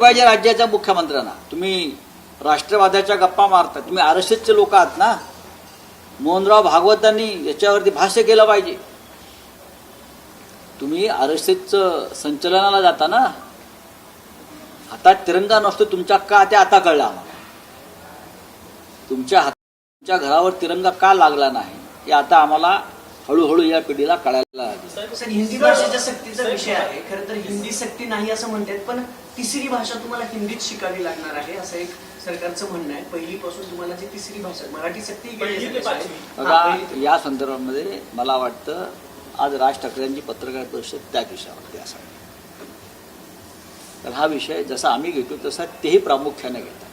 पाहिजे राज्याच्या मुख्यमंत्र्यांना. तुम्ही राष्ट्रवादाच्या गप्पा मारता, तुम्ही आरएसएसचे लोक आहात ना. मोहनराव भागवतांनी याच्यावरती भाष्य केलं पाहिजे. तुम्ही आरएसएसचं संचलनाला जाता ना, हातात तिरंगा नसतो तुमच्या, का ते आता कळलं आम्हाला. तुमच्या घरावर तिरंगा का लागला नाही हे आता आम्हाला हळूहळू या पिढीला कळायला लागेल. सर, हिंदी भाषेच्या सक्तीचा विषय आहे. खरं तर हिंदी सक्ती नाही असं म्हणतात, पण तिसरी भाषा तुम्हाला हिंदीत शिकावी लागणार आहे असं एक सरकारचं म्हणणं आहे. पहिलीपासून तुम्हाला जी तिसरी भाषा, मराठी सक्ती बघा, या संदर्भामध्ये मला वाटतं आज राज ठाकरेंची पत्रकार परिषद त्या विषयावरती असावी. तर हा विषय जसा आम्ही घेतो तसा तेही प्रामुख्याने घेतात.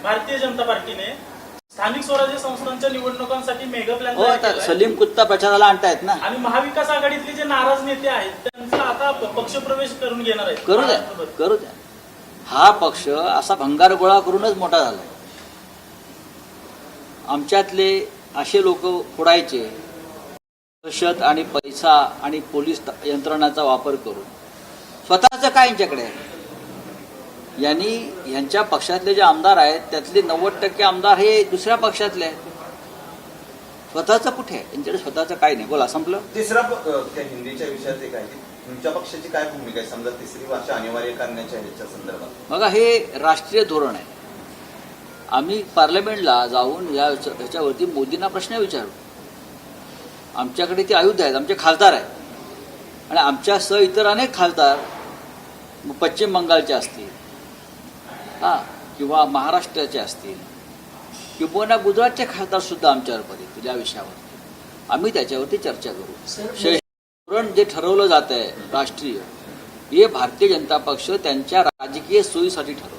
भारतीय जनता पार्टीने स्थानिक स्वराज्य संस्थांच्या निवडणुकांसाठी मेगा प्लॅन हो, आता सलीम कुत्ता प्रचाराला आणतायत ना. आणि महाविकास आघाडीतले जे नाराज नेते आहेत त्यांचा आता पक्षप्रवेश करून घेणार आहेत. करू द्या. हा पक्ष असा भंगार गोळा करूनच मोठा झालाय. आमच्यातले असे लोक फोडायचे, दहशत आणि पैसा आणि पोलीस यंत्रणाचा वापर करून स्वतःचं काय यांच्याकडे आहे. यांच्या पक्षातले जे आमदार आहेत त्यातले 90% आमदार हे दुसऱ्या पक्षातले आहेत. स्वतःचं कुठे आहे यांच्याकडे? स्वतःचं काय नाही. बोला, संपलं. तिसरा त्या हिंदीच्या विषयात एक आहे, तुमच्या पक्षाची काय भूमिका आहे समजा तिसरी भाषा अनिवार्य करण्याच्या ह्याच्या संदर्भात? बघा, हे राष्ट्रीय धोरण आहे. आम्ही पार्लमेंटला जाऊन याच्यावरती मोदींना प्रश्न विचारू. आमच्याकडे ते आयुध आहेत, आमचे खासदार आहेत आणि आमच्यासह इतर अनेक खासदार पश्चिम बंगालचे असतील किंवा महाराष्ट्राचे असतील किंवा गुजरातचे खासदार सुद्धा आमच्यावर येतील. या विषयावरती आम्ही त्याच्यावरती चर्चा करू. धोरण जे ठरवलं जात आहे राष्ट्रीय, हे भारतीय जनता पक्ष त्यांच्या राजकीय सोयीसाठी ठरवतो.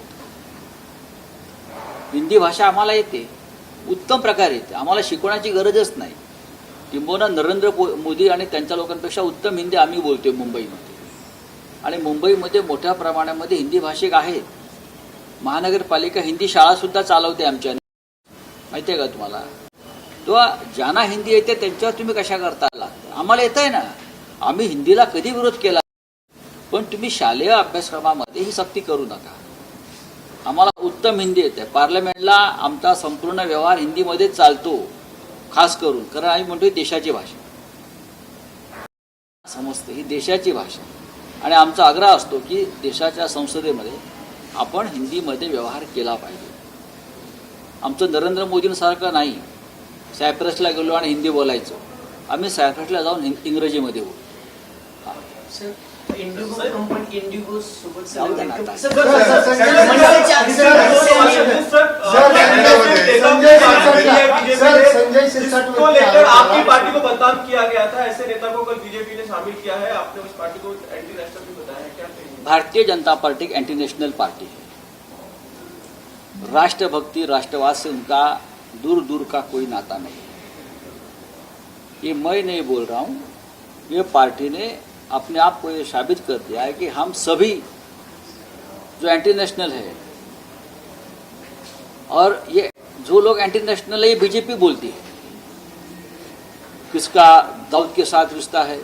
हिंदी भाषा आम्हाला येते, उत्तम प्रकारे येते, आम्हाला शिकवण्याची गरजच नाही. किंबहुना नरेंद्र मोदी आणि त्यांच्या लोकांपेक्षा उत्तम हिंदी आम्ही बोलतोय मुंबईमध्ये. आणि मुंबईमध्ये मोठ्या प्रमाणामध्ये हिंदी भाषिक आहेत. महानगरपालिका हिंदी शाळा सुद्धा चालवते आमच्या, माहिती आहे का तुम्हाला? तो ज्यांना हिंदी येते त्यांच्यावर तुम्ही कशा करता आला? आम्हाला येत आहे ना. आम्ही हिंदीला कधी विरोध केला, पण तुम्ही शालेय अभ्यासक्रमामध्ये ही सक्ती करू नका. आम्हाला उत्तम हिंदी येते. पार्लमेंटला आमचा संपूर्ण व्यवहार हिंदीमध्ये चालतो, खास करून, कारण आम्ही म्हणतोय देशाची भाषा. समजते ही देशाची भाषा. आणि आमचा आग्रह असतो की देशाच्या संसदेमध्ये आपण हिंदीमध्ये व्यवहार केला पाहिजे. आमचं नरेंद्र मोदींसारखं नाही सायप्रसला गेलो आणि हिंदी बोलायचो. आम्ही सायप्रसला जाऊन इंग्रजीमध्ये बोलू. इंडिगो सोबत आपकी पार्टी को बदनाम किया गया था, ऐसे नेता को कल बीजेपी ने शामिल किया है, आपने उस पार्टी को एंटी नेशनल भी बताया, क्या कहेंगे? Bharatiya Janata party anti national party है. राष्ट्रभक्ति राष्ट्रवाद से उनका दूर दूर का कोई नाता नहीं है. ये मैं नहीं बोल रहा हूँ, ये पार्टी ने अपने आप को ये साबित कर दिया है कि हम सभी जो एंटी नेशनल है, और ये जो लोग एंटी नेशनल है ये बीजेपी बोलती है. किसका दाऊद के साथ रिश्ता है,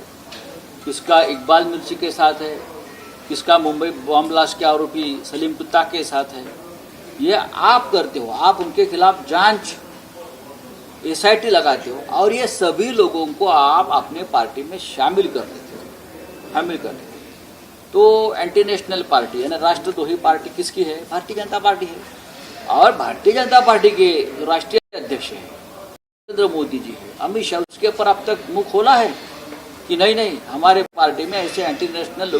किसका इकबाल मिर्ची के साथ है, किसका मुंबई बॉम्ब ब्लास्ट के आरोपी सलीम कुत्ता के साथ है. ये आप करते हो, आप उनके खिलाफ जांच SIT लगाते हो और ये सभी लोगों को आप अपने पार्टी में शामिल कर देते हो. तो एंटी नेशनल पार्टी यानी राष्ट्रद्रोही पार्टी किसकी है? भारतीय जनता पार्टी है. और भारतीय जनता पार्टी के राष्ट्रीय अध्यक्ष हैं नरेंद्र मोदी जी है, अमित शाह, उसके ऊपर अब तक मुंह खोला है कि नहीं हमारे पार्टी में ऐसे एंटी नेशनल